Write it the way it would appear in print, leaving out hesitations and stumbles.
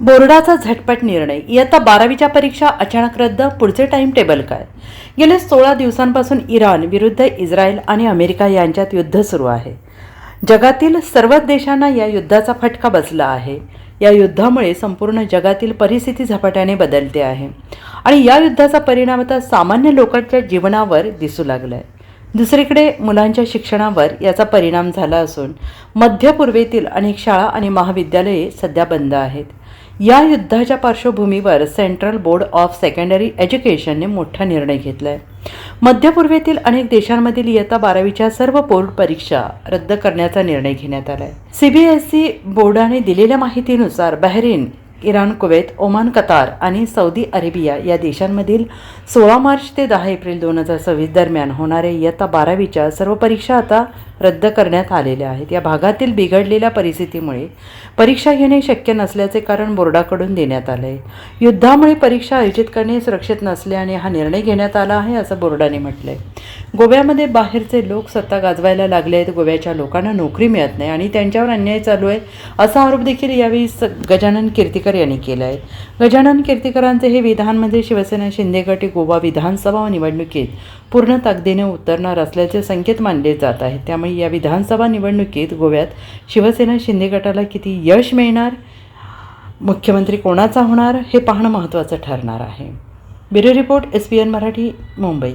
बोर्डाचा झटपट निर्णय. इयत्ता 12वीच्या परीक्षा अचानक रद्द. पुढचे टाइम टेबल काय? गेल्या 16 दिवसांपासून इराण विरुद्ध इस्रायल आणि अमेरिका यांच्यात युद्ध सुरू आहे. जगातील सर्वच देशांना या युद्धाचा फटका बसला आहे. या युद्धामुळे संपूर्ण जगातील परिस्थिती झपाट्याने बदलते आहे आणि या युद्धाचा परिणाम आता सामान्य लोकांच्या जीवनावर दिसू लागला आहे. दुसरीकडे मुलांच्या शिक्षणावर याचा परिणाम झाला असून मध्य पूर्वेतील अनेक शाळा आणि महाविद्यालये सध्या बंद आहेत. या युद्धाच्या पार्श्वभूमीवर सेंट्रल बोर्ड ऑफ सेकंडरी एज्युकेशनने मोठा निर्णय घेतला आहे. मध्य पूर्वेतील अनेक देशांमधील इयत्ता 12वीच्या सर्व बोर्ड परीक्षा रद्द करण्याचा निर्णय घेण्यात आला आहे. CBSE बोर्डाने दिलेल्या माहितीनुसार Bahrain, Iran, Kuwait, Oman, Qatar आणि सौदी अरेबिया या देशांमधील 16 मार्च ते 10 एप्रिल 2026 दरम्यान होणाऱ्या इयत्ता 12वीच्या सर्व परीक्षा आता रद्द करण्यात आलेल्या आहेत. या भागातील बिघडलेल्या परिस्थितीमुळे परीक्षा घेणे शक्य नसल्याचे कारण बोर्डाकडून देण्यात आले आहे. युद्धामुळे परीक्षा आयोजित करणे सुरक्षित नसल्याने हा निर्णय घेण्यात आला आहे, असं बोर्डाने म्हटलं आहे. गोव्यामध्ये बाहेरचे लोक सत्ता गाजवायला लागले आहेत. गोव्याच्या लोकांना नोकरी मिळत नाही आणि त्यांच्यावर अन्याय चालू आहे, असा आरोप देखील यावेळी गजानन कीर्तिकर यांनी केला आहे. गजानन कीर्तिकरांचे हे विधान म्हणजे शिवसेना शिंदे गट गोवा विधानसभा निवडणुकीत पूर्ण ताकदीने उतरणार असल्याचे संकेत मानले जात आहेत. त्यामुळे या विधानसभा निवडणुकीत गोव्यात शिवसेना शिंदे गटाला किती यश मिळणार, मुख्यमंत्री कोणाचा होणार हे पाहणं महत्त्वाचं ठरणार आहे. Bureau report, SBN Marathi, Mumbai.